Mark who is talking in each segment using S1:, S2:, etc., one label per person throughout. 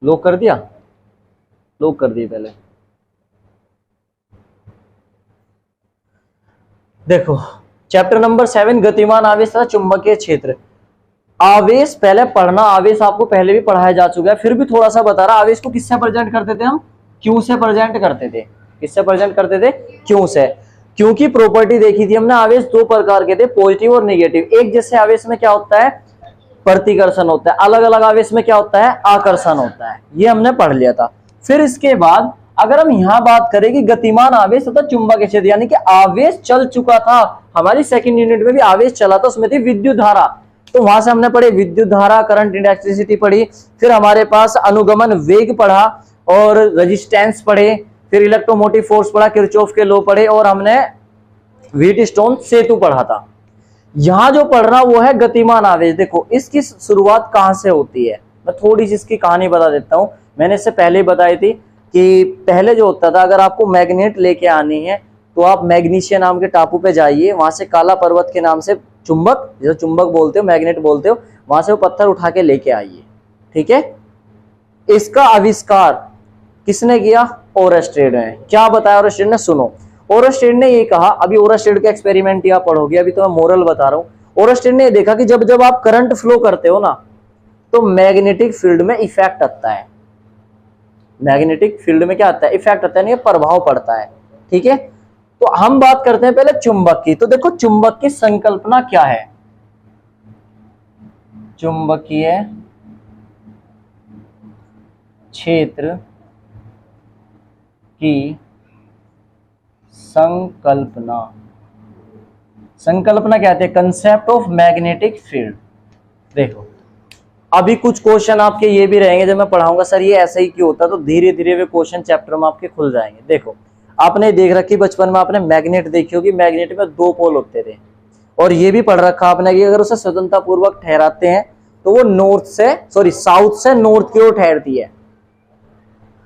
S1: Lock कर दिया, lock कर दिए पहले। देखो चैप्टर नंबर 7 गतिमान आवेश तथा चुंबकीय क्षेत्र। आवेश पहले पढ़ना, आवेश आपको पहले भी पढ़ाया जा चुका है, फिर भी थोड़ा सा बता रहा। आवेश को किससे प्रेजेंट करते थे हम? क्यू से प्रेजेंट करते थे। किससे प्रेजेंट करते थे? क्यू से। क्यू की प्रॉपर्टी देखी थी हमने, आवेश दो प्रकार के थे, पॉजिटिव और नेगेटिव। एक जैसे आवेश में क्या होता है? प्रतिकर्षण होता है, अलग अलग आवेश में क्या होता है? आकर्षण होता है। ये हमने पढ़ लिया था। फिर इसके बाद अगर हम यहां बात करें कि गतिमान आवेश तथा चुंबकीय क्षेत्र, यानी कि आवेश चल चुका था, हमारी सेकंड यूनिट में भी आवेश चला था, उसमें थी विद्युत धारा, तो वहां से हमने पढ़े विद्युत धारा, करंट, इलेक्ट्रिसिटी पढ़ी। फिर हमारे पास अनुगमन वेग पढ़ा और रेजिस्टेंस पढ़े। फिर इलेक्ट्रोमोटिव फोर्स पढ़ा, किरचॉफ के लॉ पढ़े, और हमने व्हीटस्टोन सेतु पढ़ा था। यहां जो पढ़ रहा वो है गतिमान आवेश। देखो इसकी शुरुआत कहां से होती है, मैं थोड़ी सी इसकी कहानी बता देता हूं। मैंने इससे पहले ही बताई थी कि पहले जो होता था, अगर आपको मैग्नेट लेके आनी है तो आप मैग्नीशिया नाम के टापू पे जाइए, वहां से काला पर्वत के नाम से चुंबक, जैसे चुंबक बोलते हो, मैग्नेट बोलते हो, वहां से वो पत्थर उठा के लेके आइए। ठीक है, इसका आविष्कार किसने किया? ओरस्टेड ने। क्या बताया ओरस्टेड ने? सुनो, ओरस्टेड ने ये कहा, अभी ओरस्टेड का एक्सपेरिमेंट या पढ़ोगे, अभी तो मैं मोरल बता रहा हूं। ओरस्टेड ने देखा कि जब जब आप करंट फ्लो करते हो ना, तो मैग्नेटिक फील्ड में इफेक्ट आता है। मैग्नेटिक फील्ड में क्या आता है? इफेक्ट आता है, नहीं प्रभाव पड़ता है। ठीक है, तो हम बात करते हैं पहले चुंबक की। तो देखो चुंबक की संकल्पना क्या है? चुंबकीय क्षेत्र की संकल्पना, संकल्पना क्या है? Concept of magnetic field. देखो अभी कुछ क्वेश्चन आपके ये भी रहेंगे जब मैं पढ़ाऊंगा, सर ये ऐसे ही क्यों होता है, तो धीरे धीरे वे क्वेश्चन चैप्टर में आपके खुल जाएंगे। देखो आपने देख रखी बचपन में, आपने मैग्नेट देखी होगी, मैग्नेट में दो पोल होते थे, और ये भी पढ़ रखा आपने कि अगर उसे स्वतंत्रता पूर्वक ठहराते हैं तो वो साउथ से नॉर्थ की ओर ठहरती है।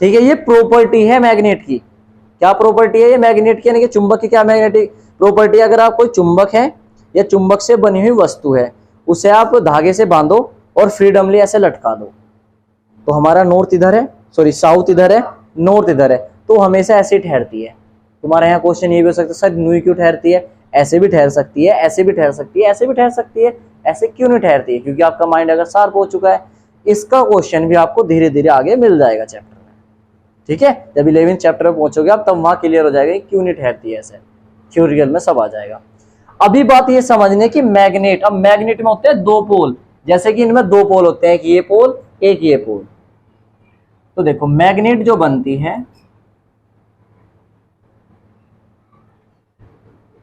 S1: ठीक है, ये प्रॉपर्टी है मैग्नेट की। क्या प्रॉपर्टी है ये मैग्नेट की, यानी कि चुंबक की क्या मैग्नेटिक प्रॉपर्टी? अगर आप कोई चुंबक है या चुंबक से बनी हुई वस्तु है, उसे आप धागे से बांधो और फ्रीडमली ऐसे लटका दो, तो हमारा नॉर्थ इधर है, साउथ इधर है, नॉर्थ इधर है, तो हमेशा ऐसे ठहरती है। तुम्हारे यहाँ क्वेश्चन ये भी हो सकता है, सर न्यू क्यों ठहरती है? ऐसे भी ठहर सकती है, ऐसे भी ठहर सकती है, ऐसे भी ठहर सकती है, ऐसे क्यों नहीं ठहरती है? क्योंकि आपका माइंड अगर शार्प हो चुका है। इसका क्वेश्चन भी आपको धीरे धीरे आगे मिल जाएगा चैप्टर में। ठीक है, जब 11th चैप्टर में पहुंचोगे आप, तब वहां क्लियर हो जाएगा क्यों नहीं ठहरती है, ऐसे थ्योरिकल में सब आ जाएगा। अभी बात ये समझने की मैग्नेट, अब मैग्नेट में होते हैं दो पोल, जैसे कि इनमें दो पोल होते हैं, एक ये पोल, एक ये पोल। तो देखो मैग्नेट जो बनती है,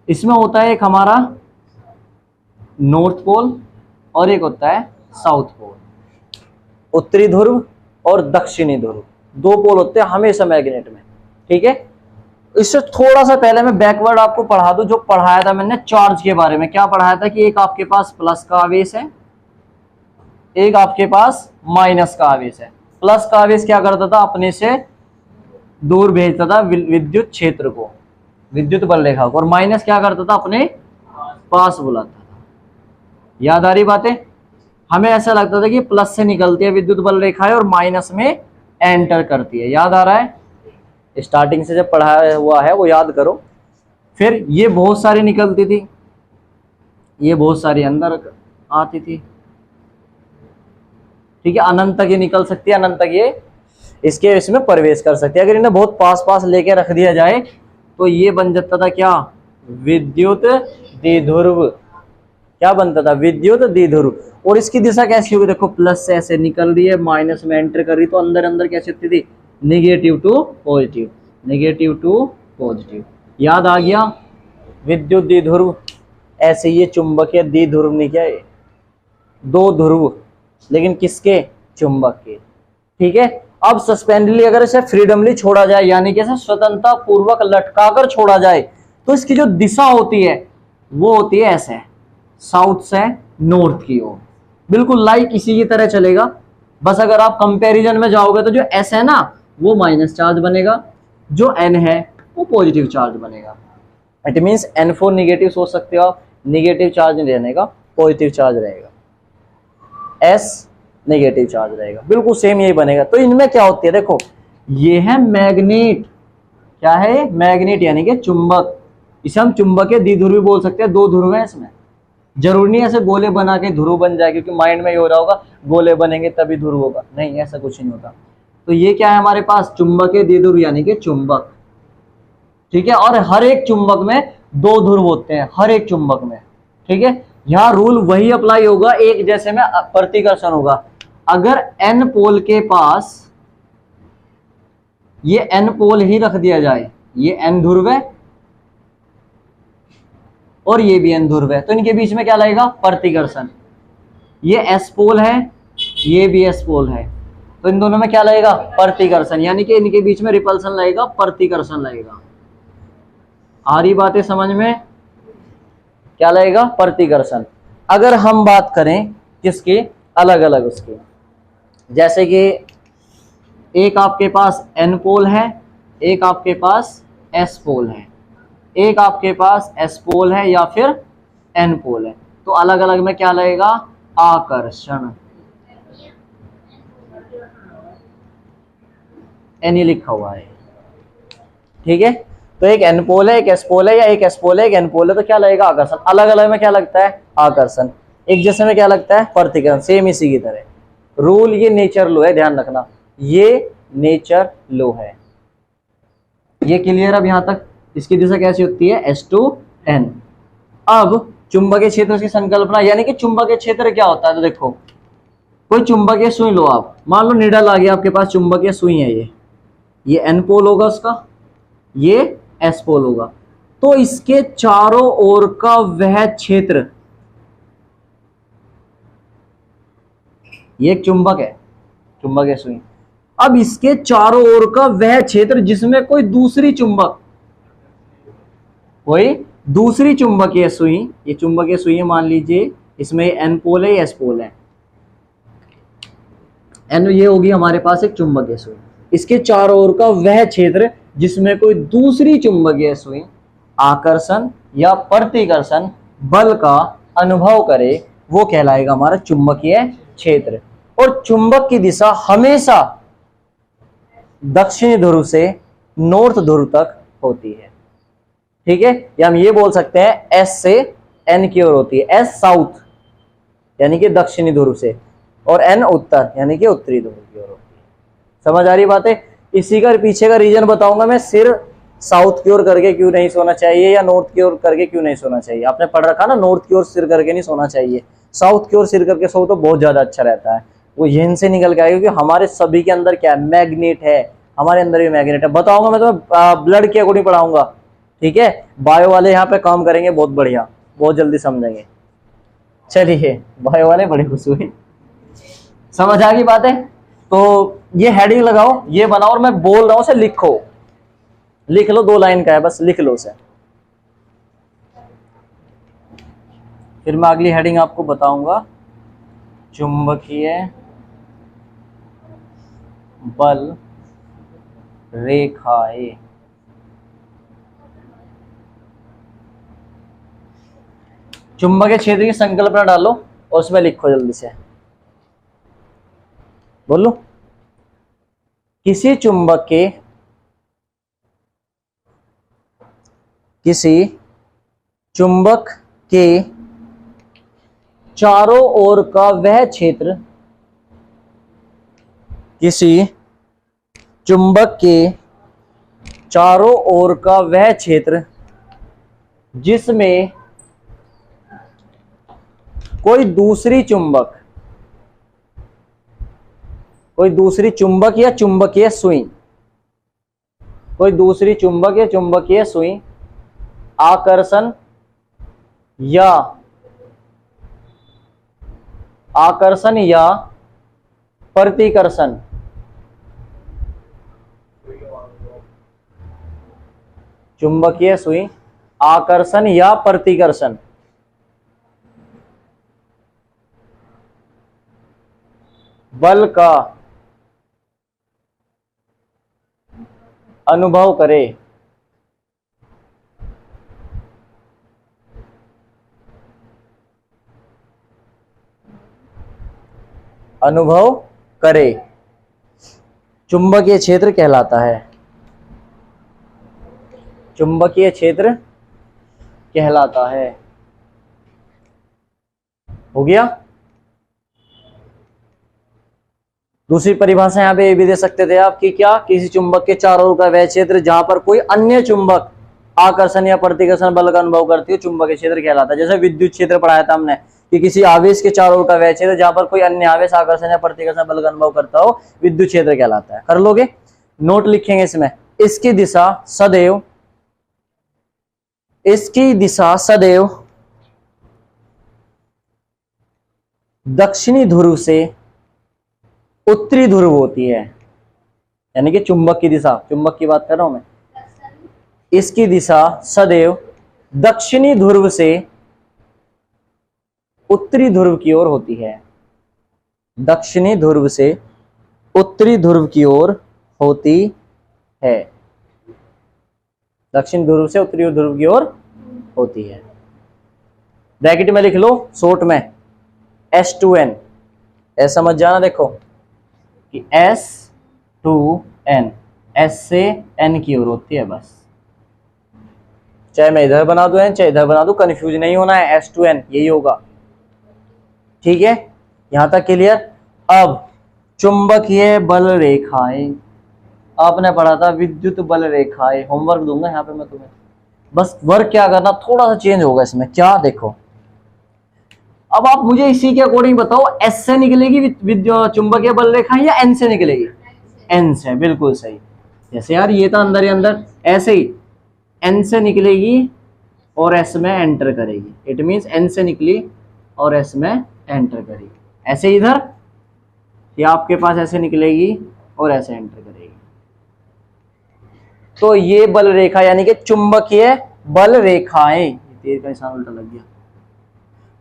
S1: इसमें होता है एक हमारा नॉर्थ पोल और एक होता है साउथ पोल, उत्तरी ध्रुव और दक्षिणी ध्रुव, दो पोल होते हैं हमेशा मैग्नेट में। ठीक है, इससे थोड़ा सा पहले मैं बैकवर्ड आपको पढ़ा दूं, जो पढ़ाया था मैंने चार्ज के बारे में। क्या पढ़ाया था कि एक आपके पास प्लस का आवेश है, एक आपके पास माइनस का आवेश है। प्लस का आवेश क्या करता था? अपने से दूर भेजता था विद्युत क्षेत्र को, विद्युत बल रेखा को, और माइनस क्या करता था? अपने पास बुलाता था। याद आ रही बातें? हमें ऐसा लगता था कि प्लस से निकलती है विद्युत बल रेखा है और माइनस में एंटर करती है। याद आ रहा है? स्टार्टिंग से जब पढ़ाया हुआ है वो याद करो। फिर ये बहुत सारी निकलती थी, ये बहुत सारी अंदर आती थी। ठीक है, अनंत तक ये निकल सकती है, अनंत तक ये इसके इसमें प्रवेश कर सकती है। अगर इन्हें बहुत पास पास लेके रख दिया जाए तो ये बन जाता था क्या? विद्युत द्विध्रुव। क्या बनता था? विद्युत द्विध्रुव। और इसकी दिशा कैसी होगी? देखो प्लस से ऐसे निकल रही है, माइनस में एंटर कर रही, तो अंदर अंदर कैसी होती थी? Negative to positive, negative to positive. याद आ गया? विद्युत द्विध्रुव। ऐसे ये चुंबकीय द्विध्रुव नहीं, क्या है? दो ध्रुव, लेकिन किसके? चुंबक के। ठीक है, अब सस्पेंडली अगर इसे फ्रीडमली छोड़ा जाए, यानी कि इसे स्वतंत्रता पूर्वक लटकाकर छोड़ा जाए, तो इसकी जो दिशा होती है वो होती है ऐसे, साउथ से नॉर्थ की ओर, बिल्कुल लाइक इसी की तरह चलेगा। बस अगर आप कंपैरिजन में जाओगे तो जो एस है ना वो माइनस चार्ज बनेगा, जो एन है वो पॉजिटिव चार्ज बनेगा। इट मीन्स N4 निगेटिव सोच सकते हो आप, निगेटिव चार्ज नहीं रहने का, पॉजिटिव चार्ज रहेगा। S नेगेटिव चार्ज रहेगा। बिल्कुल सेम यही बनेगा। तो इनमें क्या होती है, देखो ये है मैग्नेट, क्या है, मैग्नेट यानी कि चुंबक। इसे हम चुंबकीय द्विध्रुव भी बोल सकते हैं, दो ध्रुव है इसमें। जरूरी नहीं ऐसे गोले बना के ध्रुव बन जाए, क्योंकि माइंड में ये हो रहा होगा गोले बनेंगे तभी ध्रुव होगा, नहीं ऐसा कुछ नहीं होता। तो ये क्या है हमारे पास, चुंबकीय द्विध्रुव यानी कि चुंबक, ठीक है। और हर एक चुंबक में दो ध्रुव होते हैं, हर एक चुंबक में, ठीक है। यहां रूल वही अप्लाई होगा, एक जैसे में प्रतिकर्षण होगा। अगर एन पोल के पास ये एन पोल ही रख दिया जाए, ये एन ध्रुव है और ये भी एन ध्रुव है, तो इनके बीच में क्या लगेगा, प्रतिकर्षण। ये एस पोल है, ये भी एस पोल है, तो इन दोनों में क्या लगेगा, प्रतिकर्षण, यानी कि इनके बीच में रिपल्सन लगेगा, प्रतिकर्षण लगेगा। आ रही बातें समझ में, क्या लगेगा, प्रतिकर्षण। अगर हम बात करें किसके, अलग अलग उसके, जैसे कि एक आपके पास एन पोल है, एक आपके पास एस पोल है, एक आपके पास एस पोल है या फिर एन पोल है, तो अलग अलग में क्या लगेगा, आकर्षण। एन ही लिखा हुआ है, ठीक है। तो एक एन पोल है, एक एस पोल है, या एक एस पोल है, एक एन पोल है, तो क्या लगेगा, आकर्षण। अलग अलग में क्या लगता है, आकर्षण। एक जैसे में क्या लगता है, प्रतिकर्षण। सेम इसी की तरह रूल, ये नेचर लो है, ध्यान रखना, ये नेचर लो है। ये क्लियर। अब यहां तक इसकी दिशा कैसी होती है, S2N। अब चुंबकीय क्षेत्र की संकल्पना, यानी कि चुंबकीय क्षेत्र क्या होता है, तो देखो कोई चुंबकीय सुई लो आप, मान लो निडल आ गया आपके पास, चुंबकीय सुई है ये एन पोल होगा उसका, ये एस पोल होगा, तो इसके चारों ओर का वह क्षेत्र, ये एक चुंबक है, चुंबकीय सुई। अब इसके चारों ओर का वह क्षेत्र जिसमें कोई दूसरी चुंबक, कोई दूसरी चुंबकीय सुई, ये चुंबकीय सुई है मान लीजिए, इसमें एन पोल है, एस पोल है, एन ये होगी हमारे पास एक चुंबकीय सुई। इसके चारों ओर का वह क्षेत्र जिसमें कोई दूसरी चुंबकीय सुई आकर्षण या प्रतिकर्षण बल का अनुभव करे, वो कहलाएगा हमारा चुंबकीय क्षेत्र। और चुंबक की दिशा हमेशा दक्षिणी ध्रुव से नॉर्थ ध्रुव तक होती है, ठीक है। या हम ये बोल सकते हैं एस से एन की ओर होती है, एस साउथ यानी कि दक्षिणी ध्रुव से, और एन उत्तर यानी कि उत्तरी ध्रुव की ओर होती है। समझ आ रही बात है। इसी का पीछे का रीजन बताऊंगा मैं, सिर साउथ की ओर करके क्यों नहीं सोना चाहिए या नॉर्थ की ओर करके क्यों नहीं सोना चाहिए। आपने पढ़ रखा ना, नॉर्थ की ओर सिर करके नहीं सोना चाहिए, साउथ की ओर सिर करके सो तो बहुत ज्यादा अच्छा रहता है, वो यहीं से निकल के आएगा। क्योंकि हमारे सभी के अंदर क्या है, मैग्नेट है, हमारे अंदर भी मैग्नेट है। बताऊंगा मैं तुम्हें, ब्लड के अकॉर्डिंग पढ़ाऊंगा, ठीक है। बायो वाले यहाँ पे काम करेंगे बहुत बढ़िया, बहुत जल्दी समझेंगे। चलिए, बायो वाले बड़े खुश हुए, समझ आ गई बात है। तो ये हेडिंग लगाओ, ये बनाओ, और मैं बोल रहा हूं उसे लिखो, लिख लो, 2 लाइन का है बस, लिख लो उसे। फिर मैं अगली हेडिंग आपको बताऊंगा, चुंबकीय बल रेखाएं। चुंबकीय क्षेत्र की संकल्पना डालो और उसमें लिखो जल्दी से, बोलो। किसी चुंबक के चारों ओर का वह क्षेत्र, किसी चुंबक के चारों ओर का वह क्षेत्र जिसमें कोई दूसरी चुंबक या चुंबकीय सुई, कोई दूसरी चुंबक या चुंबकीय सुई आकर्षण या प्रतिकर्षण चुंबकीय सुई आकर्षण या प्रतिकर्षण बल का अनुभव करे, अनुभव करे, चुंबकीय क्षेत्र कहलाता है। चुंबकीय क्षेत्र कहलाता है। हो गया। दूसरी परिभाषा यहां पे ये भी दे सकते थे आप कि क्या, किसी चुंबक के चारों ओर का वह क्षेत्र जहां पर कोई अन्य चुंबक आकर्षण या प्रतिकर्षण बल का अनुभव करती है, चुंबकीय क्षेत्र कहलाता है। जैसे विद्युत क्षेत्र पढ़ाया था हमने कि किसी आवेश के चारों ओर का वह क्षेत्र जहां पर कोई अन्य आवेश आकर्षण या प्रतिकर्षण बल का अनुभव करता हो, विद्युत क्षेत्र कहलाता है। कर लोगे, नोट लिखेंगे इसमें। इसकी दिशा सदैव, इसकी दिशा सदैव दक्षिणी ध्रुव से उत्तरी ध्रुव होती है। यानी कि चुंबक की दिशा, चुंबक की बात कर रहा हूं मैं, इसकी दिशा सदैव दक्षिणी ध्रुव से उत्तरी ध्रुव की ओर होती है। दक्षिणी ध्रुव से उत्तरी ध्रुव की ओर होती है। दक्षिण ध्रुव से उत्तरी ध्रुव की ओर होती है। ब्रैकेट में लिख लो शॉर्ट में S2N। ऐसा समझ जाना, देखो कि S2N, S से N की ओर होती है बस। चाहे मैं इधर बना दूं चाहे इधर बना दूं, कंफ्यूज नहीं होना है, S2N यही होगा। ठीक है, यहां तक क्लियर। अब चुंबकीय बल रेखाएं, आपने पढ़ा था विद्युत बल रेखाएं। होमवर्क दूंगा यहाँ पे मैं तुम्हें, बस वर्क क्या करना, थोड़ा सा चेंज होगा इसमें। क्या, देखो अब आप मुझे इसी के अकॉर्डिंग बताओ, एस से निकलेगी विद्युत चुंबकीय बल रेखा या एन से निकलेगी? एन से, बिल्कुल सही। जैसे यार ये था अंदर ही अंदर, ऐसे ही एन से निकलेगी और एस में एंटर करेगी। इट मींस एन से निकली और एस में एंटर करेगी। ऐसे इधर ये आपके पास ऐसे निकलेगी और ऐसे एंटर करेगी। तो ये बल रेखा यानी कि चुंबकीय बल रेखाएं, तीर का निशान उल्टा लग गया,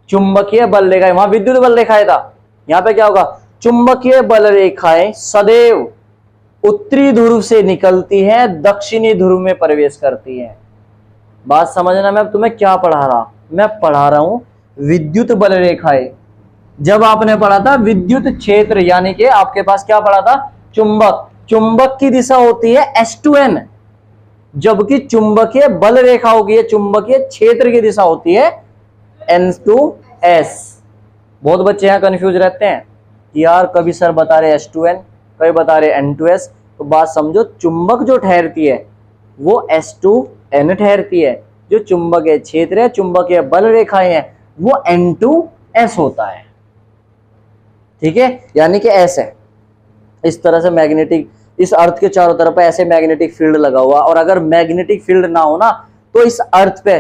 S1: चुंबकीय बल रेखाएं, वहां विद्युत बल रेखाएं था, यहां पे क्या होगा, चुंबकीय बल रेखाएं सदैव उत्तरी ध्रुव से निकलती है, दक्षिणी ध्रुव में प्रवेश करती है। बात समझना, मैं तुम्हें क्या पढ़ा रहा, मैं पढ़ा रहा हूं विद्युत बल रेखाएं। जब आपने पढ़ा था विद्युत क्षेत्र, यानी कि आपके पास क्या पढ़ा था, चुंबक, चुंबक की दिशा होती है S2N, जबकि चुंबकीय बल रेखा होगी, चुंबकीय क्षेत्र की दिशा होती है N2S। बहुत बच्चे यहां कंफ्यूज रहते हैं कि यार कभी सर बता रहे S2N, कभी बता रहे N2S। तो बात समझो, चुंबक जो ठहरती है वो S2N ठहरती है, जो चुंबकीय क्षेत्र है, चुंबकीय बल रेखाएं हैं, वो N2S होता है। ठीक है, यानी कि ऐसे इस तरह से मैग्नेटिक, इस अर्थ के चारों तरफ ऐसे मैग्नेटिक फील्ड लगा हुआ, और अगर मैग्नेटिक फील्ड ना हो ना तो इस अर्थ पे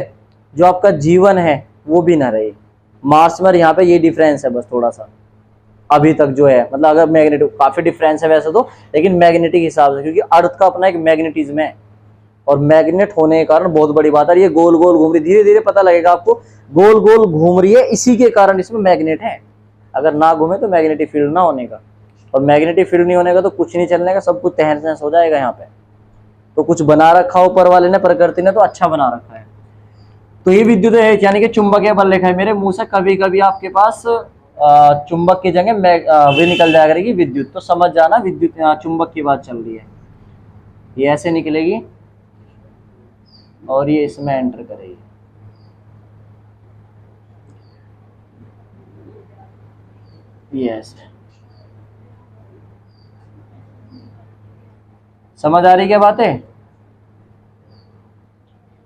S1: जो आपका जीवन है वो भी ना रहे। मार्स में यहाँ पे ये डिफरेंस है बस थोड़ा सा अभी तक जो है, मतलब अगर मैग्नेटिक, काफी डिफरेंस है वैसे तो, लेकिन मैग्नेटिक हिसाब से, क्योंकि अर्थ का अपना एक मैग्नेटिज्म है, और मैग्नेट होने के कारण बहुत बड़ी बात है, ये गोल गोल घूम रही, धीरे धीरे पता लगेगा आपको, गोल गोल घूम रही है, इसी के कारण इसमें मैग्नेट है। अगर ना घूमे तो मैग्नेटिक फील्ड ना होने का, और मैग्नेटिक फील्ड नहीं होने का तो कुछ नहीं चलने का, सब कुछ तहस नहस हो जाएगा यहाँ पे। तो कुछ बना रखा ऊपर वाले ने, प्रकृति ने तो अच्छा बना रखा है। तो ये विद्युत है, यानी कि चुंबकीय बल रेखा है। मेरे मुंह से कभी कभी आपके पास चुंबक की जगह वे निकल जाया करेगी विद्युत, तो समझ जाना विद्युत चुंबक की बात चल रही है। ये ऐसे निकलेगी और ये इसमें एंटर करेगी। यस, समझ आ रही क्या बातें?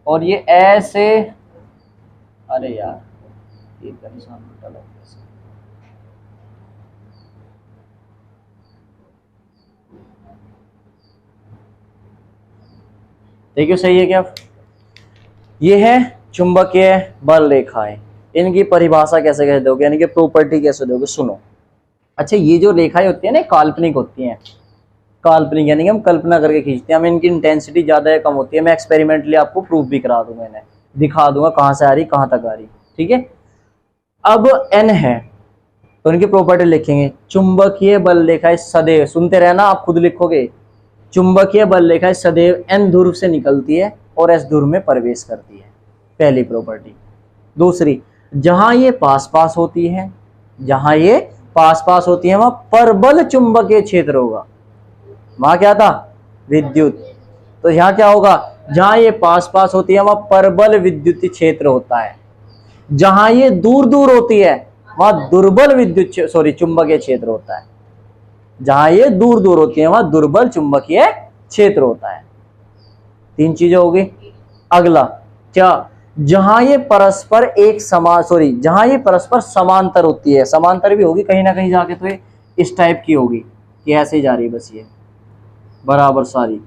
S1: और ये ऐसे, अरे यार ये निशान उल्टा लग गया। देखिए सही है क्या? ये है चुंबकीय बल रेखाएं। इनकी परिभाषा कैसे कह दोगे, यानी कि प्रॉपर्टी कैसे दोगे, सुनो। अच्छा, ये जो रेखाएं होती है ना, काल्पनिक होती हैं। काल्पनिक यानी कि हम कल्पना करके खींचते हैं, हम इनकी इंटेंसिटी ज्यादा या कम होती है। मैं एक्सपेरिमेंटली आपको प्रूफ भी करा दूंगा, इन्हें दिखा दूंगा कहां से आ रही कहां तक आ रही। ठीक है, अब N है तो इनकी प्रॉपर्टी लिखेंगे। चुंबकीय बल रेखाएं सदैव, सुनते रहना आप खुद लिखोगे, चुंबकीय बल रेखाएं सदैव N ध्रुव से निकलती है और S ध्रुव में प्रवेश करती है, पहली प्रॉपर्टी। दूसरी, जहां ये पास पास होती है, जहां ये पास पास होती है वहां परबल चुंबकीय क्षेत्र होगा। वहां क्या था? विद्युत। तो यहाँ क्या होगा? जहां ये पास पास होती है वहां परबल विद्युत क्षेत्र होता है, जहां ये दूर दूर होती है वहां दुर्बल चुंबकीय क्षेत्र होता है। जहां ये दूर दूर होती है वहां दुर्बल चुंबकीय क्षेत्र होता है। 3 चीजें होगी। अगला क्या? जहां ये परस्पर जहां ये परस्पर समांतर होती है, समांतर भी होगी कहीं ना कहीं जाके, तो ये इस टाइप की होगी कि ऐसे ही जा रही है बस ये बराबर सारी।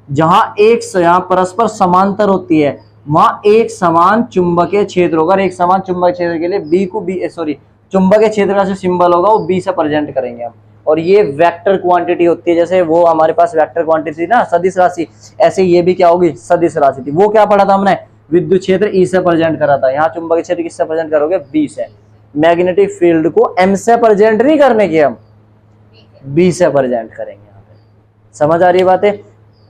S1: जहां परस्पर समांतर होती है वहां एक समान चुंबकीय क्षेत्र होगा। एक समान चुंबकीय क्षेत्र के लिए चुंबकीय क्षेत्र का जो सिंबल होगा वो बी से प्रेजेंट करेंगे हम। और ये वेक्टर क्वांटिटी होती है, जैसे वो हमारे पास वेक्टर क्वांटिटी थी ना सदिश राशि, ऐसे ये भी क्या होगी? सदिश राशि थी। वो क्या पढ़ा था हमने? विद्युत क्षेत्र ई से प्रेजेंट करा था। यहाँ चुंबकीय क्षेत्र किससे प्रेजेंट करोगे? बी से। मैग्नेटिक फील्ड को एम से प्रेजेंट नहीं करने की, हम बी से प्रेजेंट करेंगे। यहाँ पे समझ आ रही है बातें?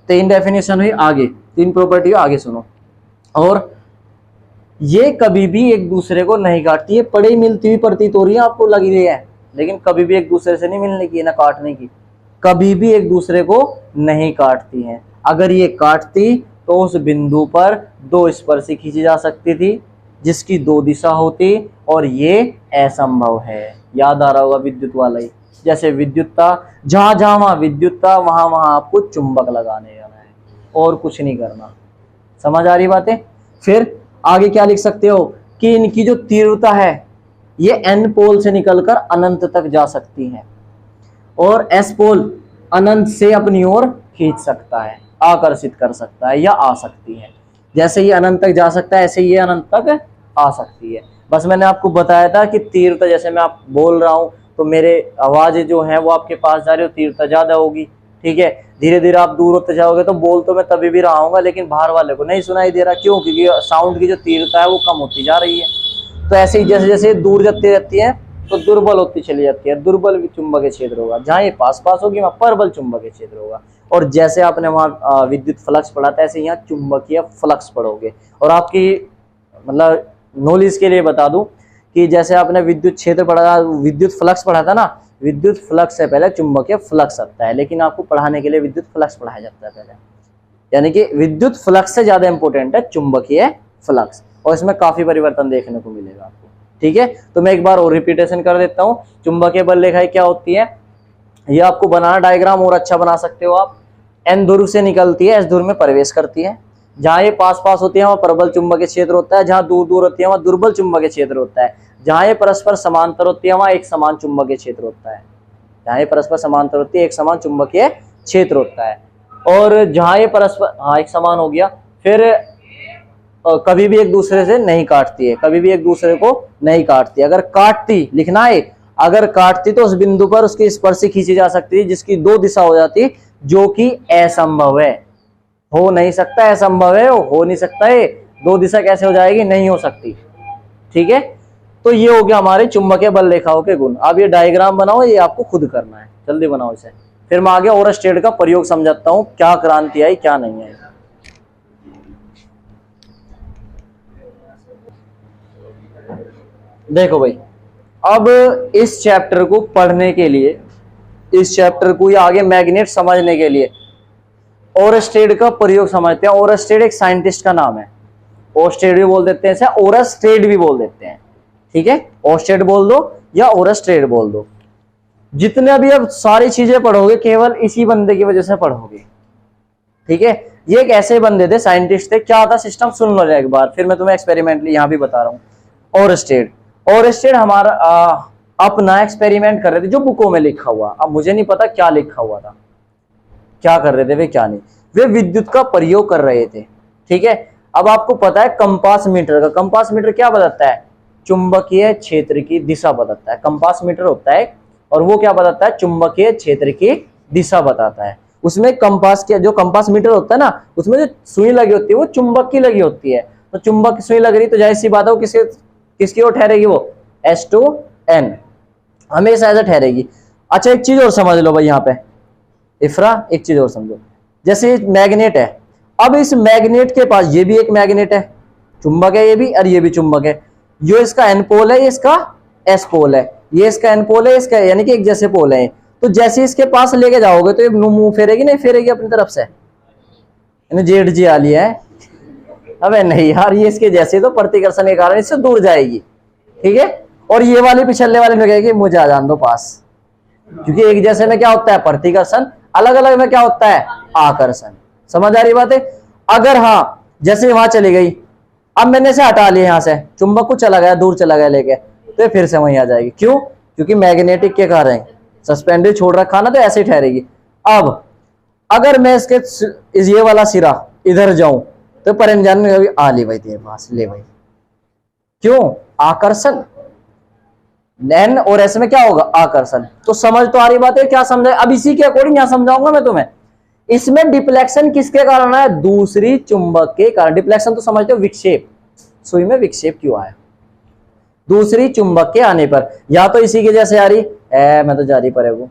S1: 3 डेफिनेशन हुई। आगे 3 प्रॉपर्टी आगे सुनो। और ये कभी भी एक दूसरे को नहीं काटती है। पड़ी मिलती हुई प्रतीत हो रही है आपको, लग रही है, लेकिन कभी भी एक दूसरे से नहीं मिलने की, ना काटने की। कभी भी एक दूसरे को नहीं काटती हैं। अगर ये काटती तो उस बिंदु पर 2 स्पर्शी खींची जा सकती थी जिसकी 2 दिशा होती, और ये असंभव है। याद आ रहा होगा विद्युत वाला ही। जैसे विद्युतता, जहां जहां वहां विद्युतता वहां वहां आपको चुंबक लगाने जाना है और कुछ नहीं करना। समझ आ रही बातें? फिर आगे क्या लिख सकते हो कि इनकी जो तीव्रता है ये एन पोल से निकलकर अनंत तक जा सकती है, और एस पोल अनंत से अपनी ओर खींच सकता है, आकर्षित कर सकता है या आ सकती है। जैसे ये अनंत तक जा सकता है ऐसे ये अनंत तक आ सकती है। बस मैंने आपको बताया था कि तीव्रता, जैसे मैं आप बोल रहा हूं तो मेरे आवाज जो है वो आपके पास जा रही है, तीव्रता ज्यादा होगी। ठीक है, धीरे धीरे आप दूर होते जाओगे तो बोल तो मैं तभी भी रहा हूँ, लेकिन बाहर वाले को नहीं सुनाई दे रहा। क्यों? क्योंकि साउंड की जो तीव्रता है वो कम होती जा रही है। तो ऐसे ही जैसे जैसे दूर जाती रहती है तो दुर्बल होती चली जाती है। दुर्बल चुंबकीय क्षेत्र होगा। जहां ये पास पास होगी वहां प्रबल चुंबकीय क्षेत्र होगा। और जैसे आपने वहां विद्युत फ्लक्स पढ़ा था, ऐसे यहाँ चुंबकीय फ्लक्स पढ़ोगे। और आपकी मतलब नॉलेज के लिए बता दूं कि जैसे आपने विद्युत क्षेत्र पढ़ा, विद्युत फ्लक्स पढ़ा था ना, विद्युत फ्लक्स से पहले चुंबकीय फ्लक्स आता है, लेकिन आपको पढ़ाने के लिए विद्युत फ्लक्स पढ़ाया जाता है पहले। यानी कि विद्युत फ्लक्स से ज्यादा इंपॉर्टेंट है चुंबकीय फ्लक्स, और इसमें काफी परिवर्तन देखने को मिलेगा आपको। ठीक है, तो मैं एक बार और रिपीटेशन कर देता हूं। चुंबकीय बल रेखाएं क्या होती है, ये आपको बनाना डायग्राम और अच्छा बना सकते हो आप। एन ध्रुव से निकलती है, एस ध्रुव में प्रवेश करती है। जहां ये पास पास होती है वहां प्रबल चुंबकीय क्षेत्र होता है, जहां दूर दूर होती है वहां दुर्बल चुंबकीय क्षेत्र होता है। जहां ये परस्पर समांतर होती है वहां एक समान चुंबकीय क्षेत्र होता है। जहां ये परस्पर समांतर होती है एक समान चुंबकीय क्षेत्र होता है। और जहां ये परस्पर एक समान हो गया, फिर कभी भी एक दूसरे से नहीं काटती है, कभी भी एक दूसरे को नहीं काटती। अगर काटती लिखना है, अगर काटती तो उस बिंदु पर उसकी स्पर्शी खींची जा सकती है जिसकी 2 दिशा हो जाती, जो कि असंभव है। हो नहीं सकता, असंभव है, हो नहीं सकता है। 2 दिशा कैसे हो जाएगी? नहीं हो सकती। ठीक है, तो ये हो गया हमारे चुंबकीय बल रेखाओं के गुण। अब ये डायग्राम बनाओ, ये आपको खुद करना है, जल्दी बनाओ इसे। फिर मैं आगे ओरस्टेड का प्रयोग समझाता हूं, क्या क्रांति आई क्या नहीं आई। देखो भाई, अब इस चैप्टर को पढ़ने के लिए, इस चैप्टर को या आगे मैग्नेट समझने के लिए ओरस्टेड का प्रयोग समझते हैं। ओरस्टेड एक साइंटिस्ट का नाम है। ओरस्टेड भी बोल देते हैं इसे, ओरस्टेड भी बोल देते हैं। ठीक है, ओरस्टेड बोल दो या ओरस्टेड बोल दो। जितने भी अब सारी चीजें पढ़ोगे केवल इसी बंदे की वजह से पढ़ोगे। ठीक है, ये एक ऐसे बंदे थे, साइंटिस्ट थे। क्या था सिस्टम, सुन लो एक बार, फिर मैं तुम्हें एक्सपेरिमेंटली यहां भी बता रहा हूं। ओरस्टेड हमारा अपना एक्सपेरिमेंट कर रहे थे जो बुकों में लिखा हुआ। अब मुझे नहीं पता क्या लिखा हुआ था, क्या कर रहे थे वे, क्या नहीं। वे विद्युत का प्रयोग कर रहे थे। ठीक है, अब आपको पता है कंपास मीटर का, कंपास मीटर क्या बताता है? चुंबकीय क्षेत्र की दिशा बताता है। कंपास मीटर होता है और वो क्या बताता है? चुंबकीय क्षेत्र की दिशा बताता है। उसमें कंपास के जो कंपास मीटर होता है ना, उसमें जो सुई लगी होती है वो चुंबक की लगी होती है। तो चुंबक की सुई लग रही तो जाहिर सी बात है वो किसकी ओर ठहरेगी? वो S2N, हमेशा ऐसा ठहरेगी। अच्छा एक चीज और समझ लो भाई, यहाँ पे इफ्रा एक चीज और समझो। जैसे मैग्नेट है, अब इस मैग्नेट के पास ये भी एक मैग्नेट है, चुंबक है ये भी, और ये भी चुंबक है। जो इसका N पोल है ये इसका S पोल है। ये इसका एन पोल है, इसका यानी कि एक जैसे पोल है। तो जैसे इसके पास लेके जाओगे तो ये मुंह फेरेगी, नहीं फेरेगी अपनी तरफ से, जेड जी आ लिया है। अबे नहीं यार, ये इसके जैसे तो प्रतिकर्षण के कारण इससे दूर जाएगी, ठीक है। और ये वाली पिछले वाले में कहेगी मुझे आ जान दो पास, क्योंकि एक जैसे में क्या होता है प्रतिकर्षण, अलग अलग में क्या होता है आकर्षण। समझ आ रही बात है। अगर हाँ जैसे वहां चली गई, अब मैंने इसे हटा लिया यहां से, चुंबक को चला गया, दूर चला गया लेके, तो फिर से वहीं आ जाएगी। क्यों? क्योंकि मैग्नेटिक के कारण सस्पेंडेड छोड़ रखा ना, तो ऐसे ही ठहरेगी। अब अगर मैं इसके ये वाला सिरा इधर जाऊं तो परिंजन में आ ले भाई तेरे पास, ले भाई, क्यों? आकर्षण। एन और एस में क्या होगा आकर्षण। तो समझ तो आ रही बात है, क्या समझे? अब इसी के अकॉर्डिंग यहां समझाऊंगा मैं तुम्हें। इसमें डिफ्लेक्शन किसके कारण है? दूसरी चुंबक के कारण। डिफ्लेक्शन तो समझते हो विक्षेप, सुई में विक्षेप क्यों आया? दूसरी चुंबक के आने पर, या तो इसी के जैसे आ रही मैं तो जा रही पर वो,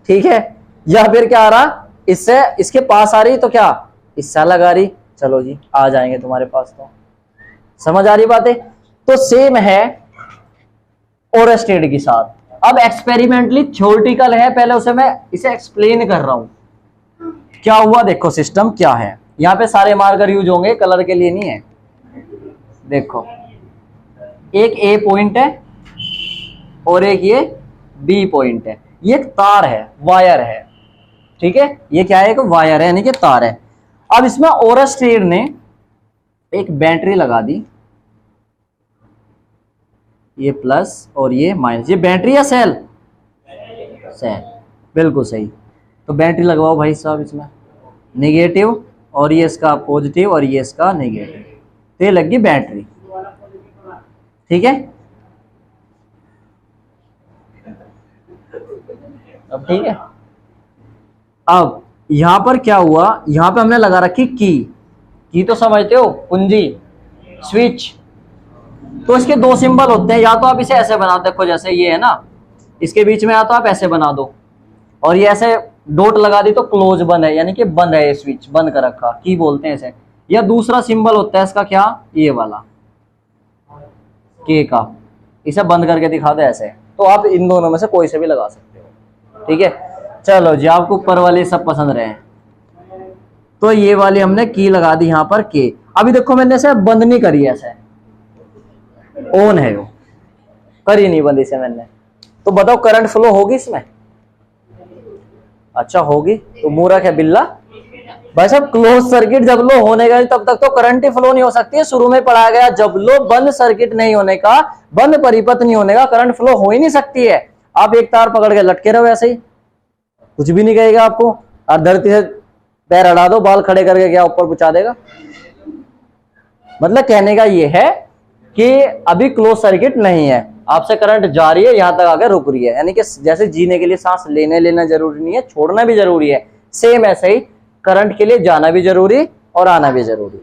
S1: ठीक है, या फिर क्या आ रहा इससे इसके पास आ रही, तो क्या इससे लगा रही, चलो जी आ जाएंगे तुम्हारे पास। तो समझ आ रही बातें। तो सेम है ओरेस्टेड के साथ। अब एक्सपेरिमेंटली थ्योरेटिकल है, पहले उसे मैं इसे एक्सप्लेन कर रहा हूं क्या हुआ। देखो सिस्टम क्या है, यहां पे सारे मार्कर यूज होंगे, कलर के लिए नहीं है। देखो एक ए पॉइंट है और एक ये बी पॉइंट है, ये एक तार है, वायर है, ठीक है। ये क्या है? एक वायर है यानी कि तार है। अब इसमें ओरेस्टेड ने एक बैटरी लगा दी, ये प्लस और ये माइनस। ये बैटरी या सेल? सेल, बिल्कुल सही। तो बैटरी लगवाओ भाई साहब इसमें, नेगेटिव और ये इसका पॉजिटिव और ये इसका नेगेटिव, तो ये लग गई बैटरी, ठीक है। अब ठीक है। अब यहां पर क्या हुआ, यहां पे हमने लगा रखी की तो समझते हो, कुंजी, स्विच। तो इसके दो सिंबल होते हैं, या तो आप इसे ऐसे बना दो, देखो जैसे ये है ना, इसके बीच में या तो आप ऐसे बना दो, और ये ऐसे डॉट लगा दी तो क्लोज बंद है, यानी कि बंद है, ये स्विच बंद कर रखा, की बोलते हैं इसे। या दूसरा सिंबल होता है इसका क्या, ये वाला के का, इसे बंद करके दिखा दे ऐसे। तो आप इन दोनों में से कोई से भी लगा सकते हो, ठीक है। चलो जी, आपको ऊपर वाले सब पसंद रहे, तो ये वाली हमने की लगा दी यहां पर के। अभी देखो मैंने इसे बंद नहीं करी, ऐसे ऑन है वो, करी नहीं बंद इसे मैंने, तो बताओ करंट फ्लो होगी इसमें? अच्छा होगी। तो मूर्ख है बिल्ला भाई साहब। क्लोज सर्किट जब लो होने का तब तक तो करंट ही फ्लो नहीं हो सकती है। शुरू में पढ़ाया गया जब लो बंद सर्किट नहीं होने का, बंद परिपथ नहीं होने का, करंट फ्लो हो ही नहीं सकती है। आप एक तार पकड़ के लटके रहो ऐसे ही, कुछ भी नहीं कहेगा आपको। और धरती से पैर हटा दो, बाल खड़े करके क्या ऊपर पहुंचा देगा? मतलब कहने का ये है कि अभी क्लोज सर्किट नहीं है, आपसे करंट जा रही है, यहां तक आकर रुक रही है। यानी कि जैसे जीने के लिए सांस लेना जरूरी नहीं है, छोड़ना भी जरूरी है, सेम ऐसे ही करंट के लिए जाना भी जरूरी और आना भी जरूरी।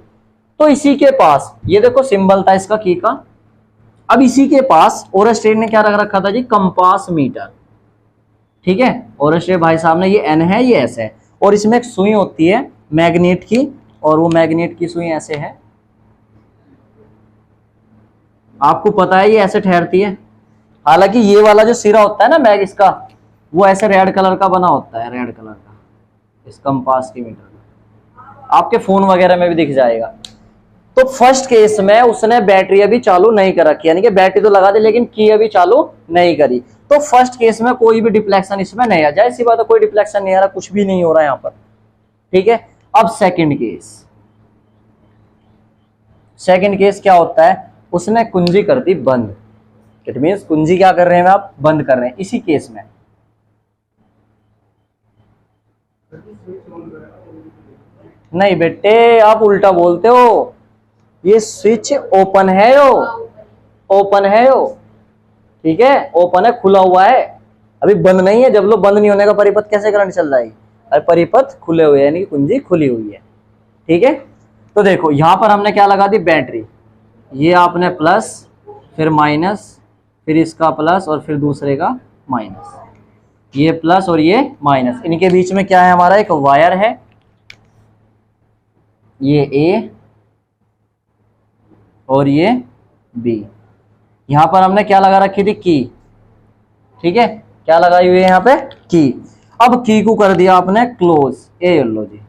S1: तो इसी के पास ये देखो सिंबल था इसका की का। अब इसी के पास ओरेस्टेड ने क्या रख रखा था जी, कंपास मीटर, ठीक है। ओरेस्टेड भाई साहब ने, ये एन है ये एस है, और इसमें एक सुई होती है मैग्नेट की, और वो मैग्नेट की सुई ऐसे है, आपको पता है ये ऐसे ठहरती है। हालांकि ये वाला जो सिरा होता है ना मैग इसका, वो ऐसे रेड कलर का बना होता है, रेड कलर का, इस कंपास की मीटर का आपके फोन वगैरह में भी दिख जाएगा। तो फर्स्ट केस में उसने बैटरी अभी चालू नहीं कर रखी, यानी कि बैटरी तो लगा दी लेकिन की अभी चालू नहीं करी। तो फर्स्ट केस में कोई भी डिफ्लेक्शन इसमें नहीं आ जाए, इसी बात है, कोई डिफ्लेक्शन नहीं आ रहा, कुछ भी नहीं हो रहा है यहाँ पर, ठीक है। अब सेकंड केस, सेकंड केस क्या होता है, उसने कुंजी कर दी बंद। इट मींस कुंजी क्या कर रहे हैं आप, बंद कर रहे हैं। इसी केस में नहीं बेटे, आप उल्टा बोलते हो, ये स्विच ओपन है, यो ओपन है यो, ठीक है, ओपन है, खुला हुआ है, अभी बंद नहीं है। जब लोग बंद नहीं होने का परिपथ कैसे करंट चल रहा है? अरे परिपथ खुले हुए यानी कि कुंजी खुली हुई है, ठीक है। तो देखो यहां पर हमने क्या लगा दी, बैटरी। ये आपने प्लस, फिर माइनस, फिर इसका प्लस और फिर दूसरे का माइनस, ये प्लस और ये माइनस। इनके बीच में क्या है हमारा, एक वायर है, ये ए और ये बी। यहां पर हमने क्या लगा रखी थी, की। ठीक है, क्या लगाई हुई है यहाँ पे, की। अब की को कर दिया आपने क्लोज, ये लो जी,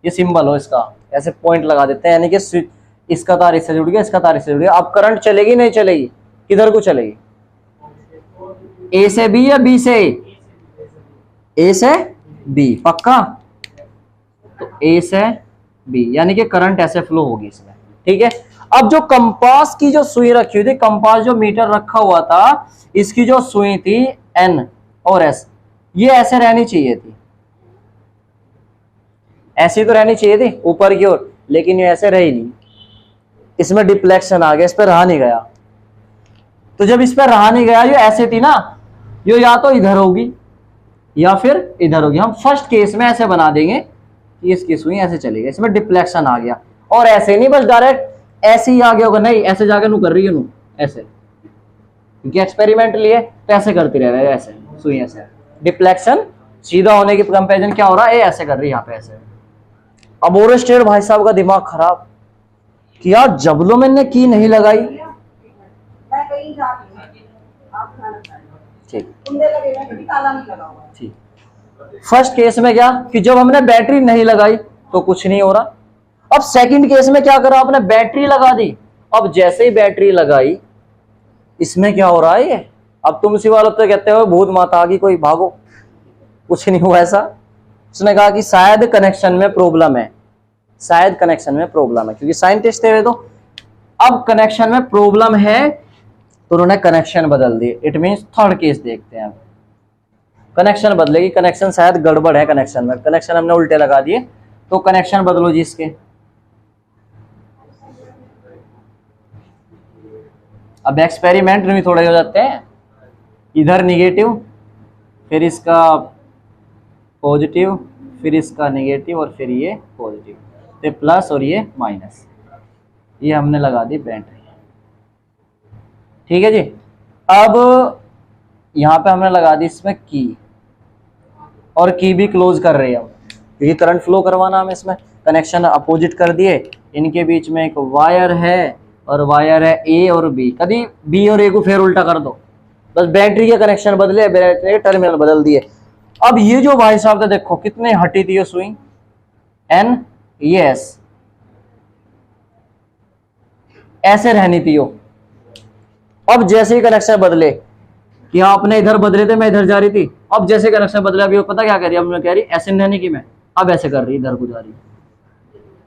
S1: ये सिंबल हो इसका, ऐसे पॉइंट लगा देते हैं, यानी कि स्विच, इसका तार इससे जुड़ गया, इसका तार इससे जुड़ गया। अब करंट चलेगी नहीं चलेगी, किधर को चलेगी, ए से बी या बी से ए, ए से बी, पक्का। तो ए से बी, यानी कि करंट ऐसे फ्लो होगी इसमें, ठीक है। अब जो कंपास की जो सुई रखी हुई थी, कंपास जो मीटर रखा हुआ था, इसकी जो सुई थी एन और एस, ये ऐसे रहनी चाहिए थी, ऐसी तो रहनी चाहिए थी ऊपर की ओर, लेकिन ये ऐसे रही नहीं, इसमें डिफ्लेक्शन आ गया, इस पर रहा नहीं गया। तो जब इस पर रहा नहीं गया, ये ऐसे थी ना, ये या तो इधर होगी या फिर इधर होगी। हम फर्स्ट केस में ऐसे बना देंगे कि इसकी सुई ऐसे चलेगी, इसमें डिफ्लेक्शन आ गया, और ऐसे नहीं बस डायरेक्ट ऐसे ही आ गया होगा, नहीं ऐसे जाके नू कर रही है, नू ऐसे, क्योंकि एक्सपेरिमेंट लिए तो ऐसे करती रह रहे, ऐसे सुई ऐसे, डिफ्लेक्शन सीधा होने की कंपैरिजन क्या हो रहा है, ऐसे कर रही है यहाँ पे ऐसे। अब ओरेस्टेड भाई साहब का दिमाग खराब किया, जबलो मैंने की नहीं लगाई, ठीक ठीक। फर्स्ट केस में क्या कि जब हमने बैटरी नहीं लगाई तो कुछ नहीं हो रहा। अब सेकंड केस में क्या करा आपने, बैटरी लगा दी। अब जैसे ही बैटरी लगाई, इसमें क्या हो रहा है, ये अब तुम इसी वालों तो कहते हो भूत माता आ गई कोई, भागो, कुछ नहीं हुआ ऐसा। उसने कहा कि शायद कनेक्शन में प्रॉब्लम है, शायद कनेक्शन में प्रॉब्लम है, क्योंकि साइंटिस्ट थे तो। अब कनेक्शन में प्रॉब्लम है तो उन्होंने कनेक्शन बदल दिए। इट मींस थर्ड केस देखते हैं, कनेक्शन बदलेगी, कनेक्शन शायद गड़बड़ है कनेक्शन में, कनेक्शन हमने उल्टे लगा दिए, तो कनेक्शन बदलो जी इसके। अब एक्सपेरिमेंट में थोड़े हो जाते हैं, इधर निगेटिव, फिर इसका पॉजिटिव, फिर इसका नेगेटिव, और फिर ये पॉजिटिव, ये प्लस और ये माइनस, ये हमने लगा दी बैटरी, ठीक है जी। अब यहाँ पे हमने लगा दी इसमें की, और की भी क्लोज कर रहे हैं हम, क्योंकि करंट फ्लो करवाना हमें इसमें। कनेक्शन अपोजिट कर दिए, इनके बीच में एक वायर है और वायर है ए और बी, कभी बी और ए को फिर उल्टा कर दो, बस बैटरी के कनेक्शन बदले, बैटरी के टर्मिनल बदल दिए। अब ये जो भाई साहब देखो कितने हटी थी ये सुई, एन ये एस, ऐसे रहनी थी यो। अब जैसे ही कनेक्शन बदले, कि आपने इधर बदले थे, मैं इधर जा रही थी, अब जैसे कनेक्शन बदला, अभी पता क्या कह रही है, अब मैं कह रही ऐसे रहने की, मैं अब ऐसे कर रही, इधर को जा रही,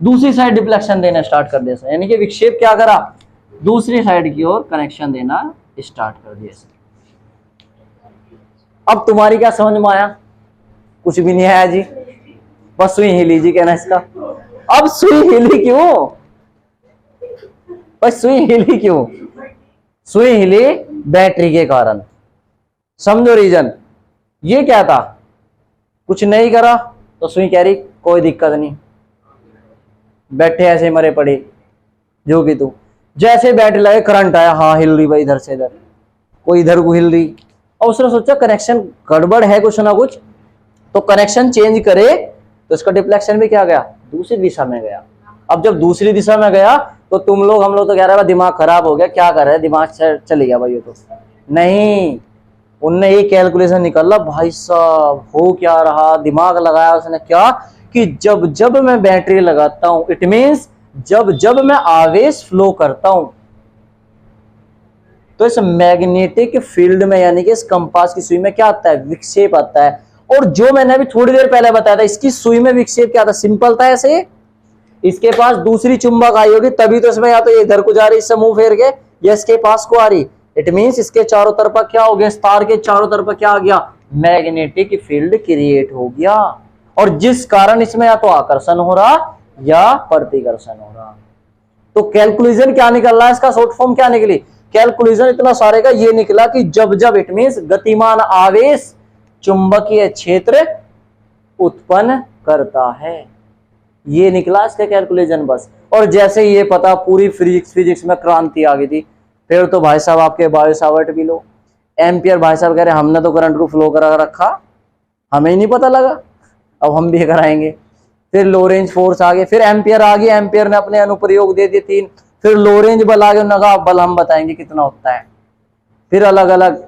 S1: दूसरी साइड डिफ्लेक्शन देना स्टार्ट कर दिया, यानी कि विक्षेप क्या करा, दूसरी साइड की ओर कनेक्शन देना स्टार्ट कर दिया। अब तुम्हारी क्या समझ में आया, कुछ भी नहीं आया जी, बस सुई हिली जी कहना इसका। अब सुई हिली क्यों, बस सुई हिली क्यों, सुई हिली बैटरी के कारण, समझो रीजन। ये क्या था, कुछ नहीं करा तो सुई कह रही कोई दिक्कत नहीं, बैठे ऐसे मरे पड़े जो कि तू, जैसे बैटरी लगे करंट आया, हाँ हिल रही भाई इधर से इधर, कोई इधर को हिल रही। और उसने सोचा कनेक्शन गड़बड़ है कुछ ना कुछ, तो कनेक्शन चेंज करे, तो इसका डिफ्लेक्शन भी क्या गया, दूसरी दिशा में गया। अब जब दूसरी दिशा में गया तो तुम लोग, हम लोग तो कह रहे हैं दिमाग खराब हो गया, क्या कर रहे हैं, दिमाग चली गया भाई ये तो नहीं। उनने ये कैलकुलेशन निकाला भाई साहब, हो क्या रहा, दिमाग लगाया उसने क्या, कि जब जब मैं बैटरी लगाता हूं, इट मींस जब जब मैं आवेश फ्लो करता हूं, तो इस मैग्नेटिक फील्ड में, यानी कि इस कंपास की सुई में क्या आता है, विक्षेप आता है। और जो मैंने अभी थोड़ी देर पहले बताया था, इसकी सुई में विक्षेप क्या था, सिंपल था ऐसे, इसके पास दूसरी चुंबक आई होगी, तभी तो इसमें या तो इधर को जा रही, इससे मुंह फेर के, या इसके पास को आ रही। इट मींस इसके चारों तरफ क्या हो गया, तार के चारों तरफ क्या आ गया, मैग्नेटिक फील्ड क्रिएट हो गया, और जिस कारण इसमें या तो आकर्षण हो रहा या प्रतिकर्षण हो रहा। तो कैलकुलेशन क्या निकल रहा है, इसका शॉर्ट फॉर्म क्या निकली, कैलकुलेशन इतना सारे का ये निकला कि जब जब, इट मींस गतिमान आवेश चुंबकीय क्षेत्र उत्पन्न करता है, ये निकला इसका कैलकुलेशन बस। और जैसे ये पता, पूरी फिजिक्स में क्रांति आ गई थी। फिर तो भाई साहब आपके बायो सावर्ट भी लो, एम्पियर भाई साहब कह रहे हमने तो करंट को फ्लो करा रखा, हमें ही नहीं पता लगा, अब हम भी कराएंगे। फिर लो रेंज फोर्स आ गए, फिर एम्पियर आ गए, एम्पियर ने अपने अनुप्रयोग दे दिए 3, फिर लो रेंज बल आ गए, नगा बल हम बताएंगे कितना होता है। फिर अलग अलग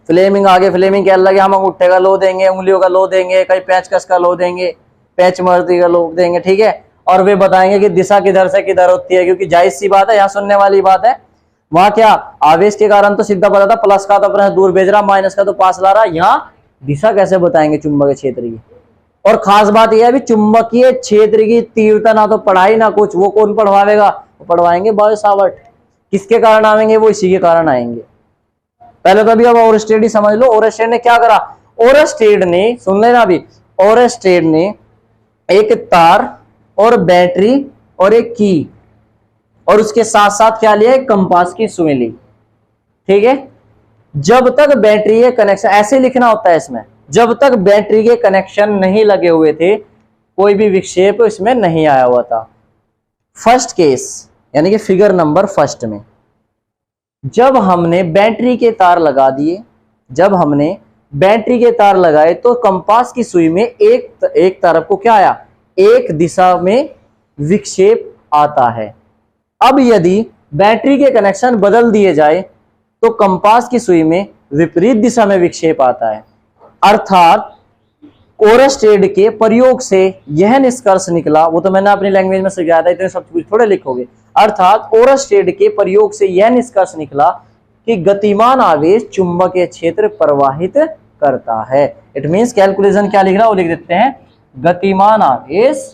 S1: फ्लेमिंग आगे फ्लेमिंग कहने लगे हम अंगूठे का लो देंगे, उंगलियों का लो देंगे, कहीं पेचकस का लो देंगे, पैच मर्दी का लो देंगे, ठीक है। और वे बताएंगे कि दिशा किधर से किधर होती है, क्योंकि जाहिर सी बात है यहाँ सुनने वाली बात है। वहां क्या आवेश के कारण तो सीधा पता था, प्लस का तो अपने दूर भेज रहा, माइनस का तो पास ला रहा, यहाँ दिशा कैसे बताएंगे चुंबकीय क्षेत्र की। और खास बात यह है भी चुंबकीय क्षेत्र की तीव्रता ना तो पढ़ाई ना कुछ, वो कौन पढ़वाएगा, वो पढ़वाएंगे बायो सावर्ट। किसके कारण आएंगे, वो इसी के कारण आएंगे। पहले तो अभी अब ओरस्टेड ही समझ लो। ओरस्टेड ने क्या करा, ओरस्टेड ने, सुन लेना अभी, ओरस्टेड ने एक तार और बैटरी और एक की और उसके साथ साथ क्या लिया, एक कंपास की सुई ली, ठीक है। जब तक बैटरी के कनेक्शन, ऐसे लिखना होता है इसमें, जब तक बैटरी के कनेक्शन नहीं लगे हुए थे कोई भी विक्षेप इसमें नहीं आया हुआ था। फर्स्ट केस यानी कि फिगर नंबर फर्स्ट में जब हमने बैटरी के तार लगा दिए, जब हमने बैटरी के तार लगाए तो कंपास की सुई में एक तरफ को क्या आया, एक दिशा में विक्षेप आता है। अब यदि बैटरी के कनेक्शन बदल दिए जाए तो कंपास की सुई में विपरीत दिशा में विक्षेप आता है। अर्थात ओरस्टेड के प्रयोग से यह निष्कर्ष निकला, वो तो मैंने अपनी लैंग्वेज में सिखाया था, इतने सब कुछ थोड़े लिखोगे। अर्थात ओरस्टेड के प्रयोग से यह निष्कर्ष निकला कि गतिमान आवेश चुंबकीय क्षेत्र प्रवाहित करता है। इट मींस कैलकुलेशन क्या लिख रहा है वो लिख देते हैं, गतिमान आवेश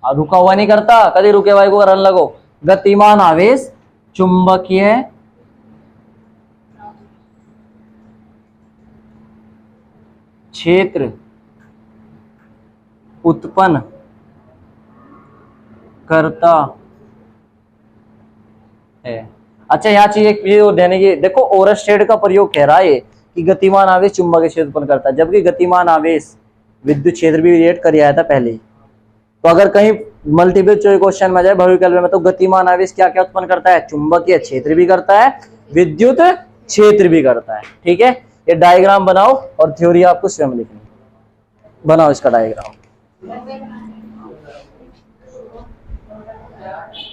S1: रुका हुआ नहीं करता, कभी रुके भाई को रन लगो। गतिमान आवेश चुंबकीय क्षेत्र उत्पन्न करता है। अच्छा यहाँ चीज एक देने की, देखो ओरस्टेड का प्रयोग कह रहा है कि गतिमान आवेश चुंबकीय क्षेत्र उत्पन्न करता है, जबकि गतिमान आवेश विद्युत क्षेत्र भी रिलेट कर आया था पहले। तो अगर कहीं मल्टीपल चॉइस क्वेश्चन में जाए भविष्य में, तो गतिमान आवेश क्या क्या उत्पन्न करता है, चुंबकीय क्षेत्र भी करता है, विद्युत क्षेत्र भी करता है, ठीक है। ये डायग्राम बनाओ और थ्योरी आपको स्वयं लिखनी, बनाओ इसका डायग्राम।